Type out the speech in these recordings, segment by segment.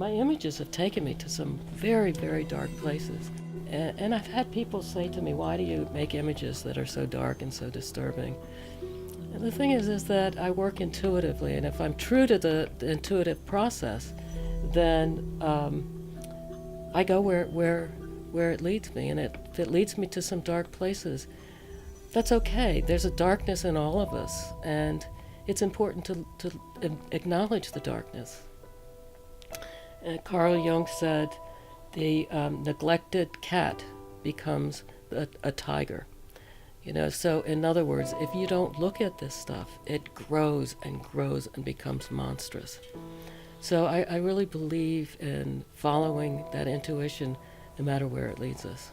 My images have taken me to some very, very dark places. And I've had people say to me, why do you make images that are so dark and so disturbing? And the thing is that I work intuitively, and if I'm true to the intuitive process, then I go where it leads me. And if it leads me to some dark places, that's okay. There's a darkness in all of us, and it's important to acknowledge the darkness. Carl Jung said, the neglected cat becomes a tiger. So in other words, if you don't look at this stuff, it grows and grows and becomes monstrous. So I really believe in following that intuition no matter where it leads us.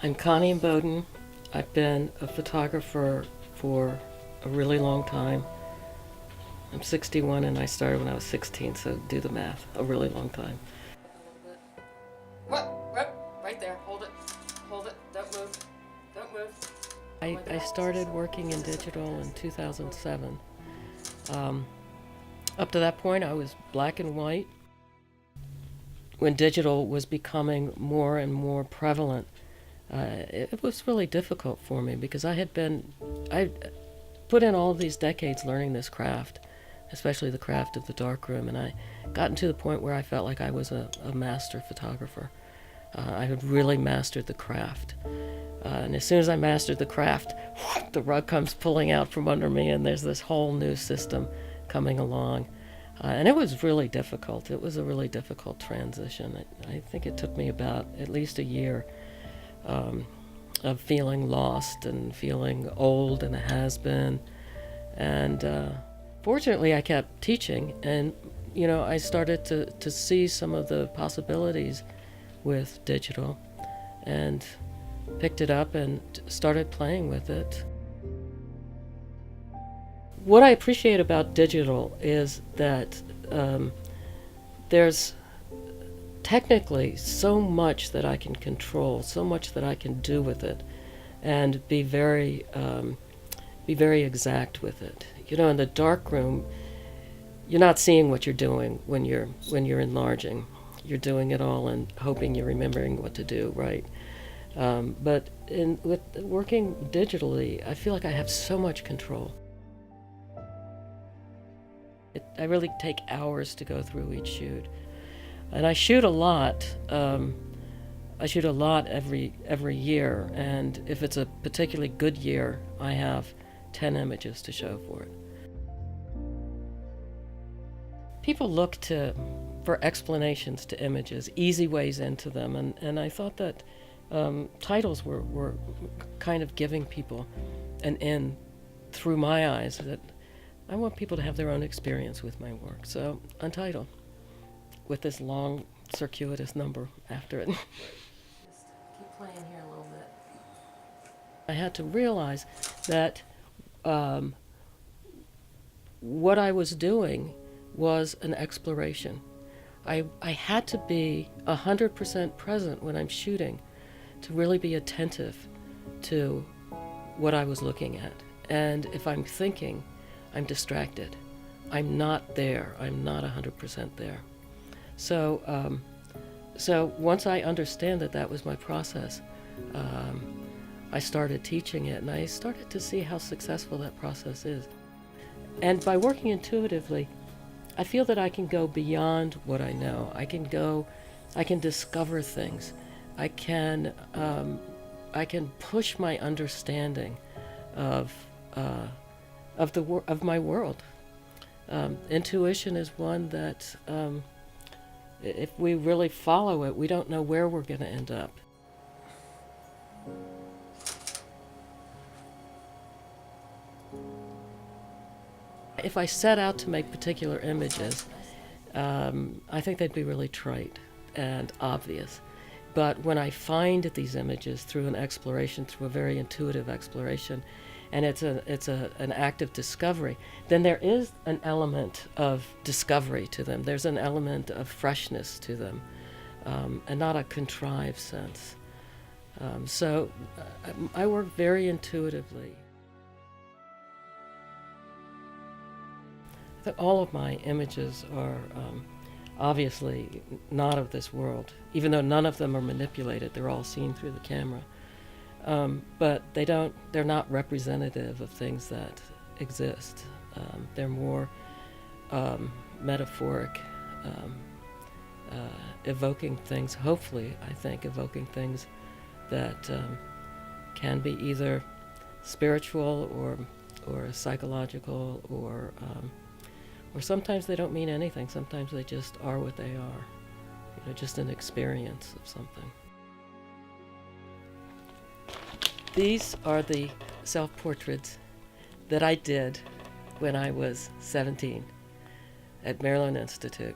I'm Connie Imboden. I've been a photographer for a really long time. I'm 61 and I started when I was 16, so do the math. A really long time. What? Right there. Hold it. Hold it. Don't move. Don't move. I started working in digital in 2007. Up to that point, I was black and white. When digital was becoming more and more prevalent, it was really difficult for me because I put in all of these decades learning this craft, especially the craft of the darkroom, and I gotten to the point where I felt like I was a master photographer. I had really mastered the craft. And as soon as I mastered the craft, the rug comes pulling out from under me, and there's this whole new system coming along. And it was really difficult. It was a really difficult transition. I think it took me about at least a year of feeling lost and feeling old and a has-been. And fortunately, I kept teaching, and I started to see some of the possibilities with digital, and picked it up and started playing with it. What I appreciate about digital is that there's technically so much that I can control, so much that I can do with it, and be very exact with it. In the darkroom, you're not seeing what you're doing when you're enlarging. You're doing it all and hoping you're remembering what to do, right? But with working digitally, I feel like I have so much control. I really take hours to go through each shoot, and I shoot a lot. I shoot a lot every year, and if it's a particularly good year, I have 10 images to show for it. People look for explanations to images, easy ways into them, and I thought that titles were kind of giving people an in through my eyes, that I want people to have their own experience with my work. So, Untitled, with this long, circuitous number after it. Just keep playing here a little bit. I had to realize that what I was doing was an exploration. I had to be 100% present when I'm shooting to really be attentive to what I was looking at. And if I'm thinking, I'm distracted. I'm not there. I'm not 100% there. So once I understand that was my process, I started teaching it, and I started to see how successful that process is. And by working intuitively, I feel that I can go beyond what I know. I can discover things. I can push my understanding of my world. Intuition is one that, if we really follow it, we don't know where we're going to end up. If I set out to make particular images, I think they'd be really trite and obvious. But when I find these images through an exploration, through a very intuitive exploration, and it's an act of discovery, then there is an element of discovery to them. There's an element of freshness to them, and not a contrived sense. So I work very intuitively. all of my images are obviously not of this world, even though none of them are manipulated. They're all seen through the camera. But they're not representative of things that exist. They're more metaphoric, evoking things, hopefully, I think, evoking things that can be either spiritual or psychological, or sometimes they don't mean anything. Sometimes they just are what they are, just an experience of something. These are the self-portraits that I did when I was 17 at Maryland Institute.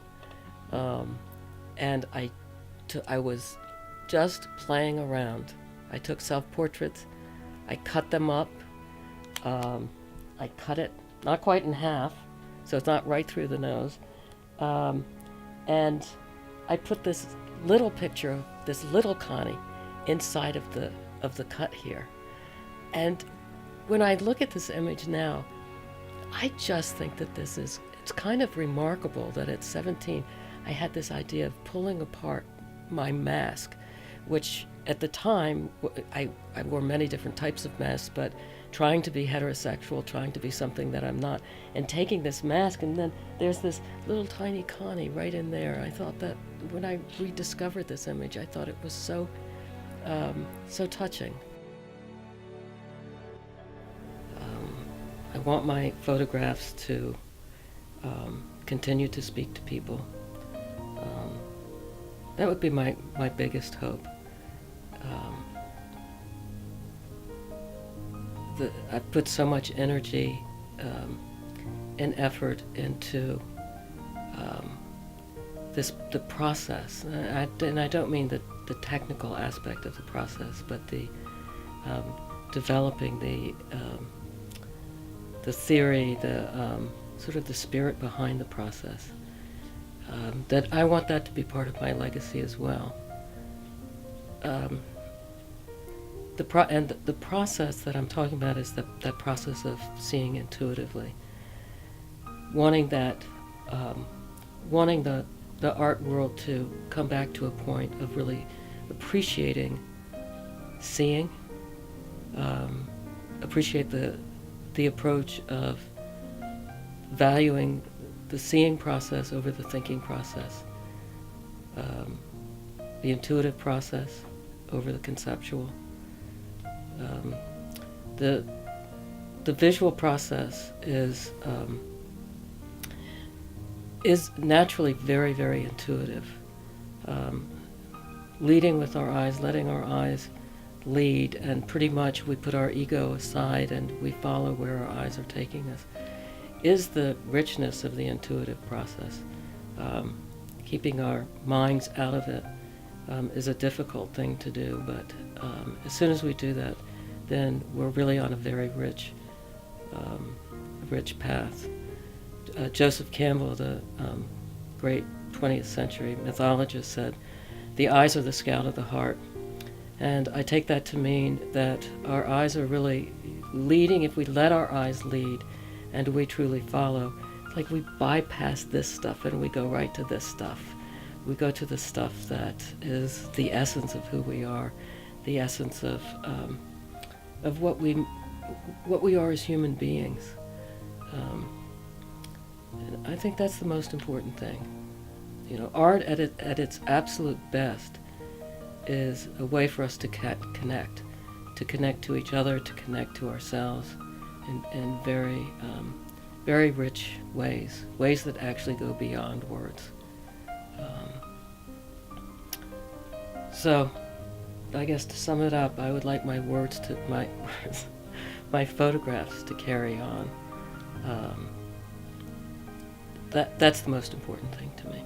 And I was just playing around. I took self-portraits, I cut them up, I cut it not quite in half, so it's not right through the nose, and I put this little picture of this little Connie inside of the cut here. And when I look at this image now, I just think that it's kind of remarkable that at 17 I had this idea of pulling apart my mask, which at the time I wore many different types of masks, but trying to be heterosexual, trying to be something that I'm not, and taking this mask, and then there's this little tiny Connie right in there. I thought that when I rediscovered this image, I thought it was so touching. I want my photographs to continue to speak to people. That would be my biggest hope. I put so much energy and effort into the process, and I don't mean the technical aspect of the process, but the developing the theory, the sort of the spirit behind the process. That I want that to be part of my legacy as well. The process that I'm talking about is that process of seeing intuitively, wanting the art world to come back to a point of really appreciating seeing, appreciate the approach of valuing the seeing process over the thinking process, the intuitive process over the conceptual. The visual process is naturally very, very intuitive. Leading with our eyes, letting our eyes lead, and pretty much we put our ego aside and we follow where our eyes are taking us, is the richness of the intuitive process. Keeping our minds out of it is a difficult thing to do, but as soon as we do that, then we're really on a very rich path. Joseph Campbell, the great 20th century mythologist, said, "The eyes are the scout of the heart." And I take that to mean that our eyes are really leading. If we let our eyes lead and we truly follow, it's like we bypass this stuff and we go right to this stuff. We go to the stuff that is the essence of who we are, the essence of what we are as human beings. And I think that's the most important thing. Art at its absolute best is a way for us to connect to each other, to connect to ourselves in very, very rich ways that actually go beyond words. So, I guess to sum it up, I would like my photographs to carry on. That's the most important thing to me.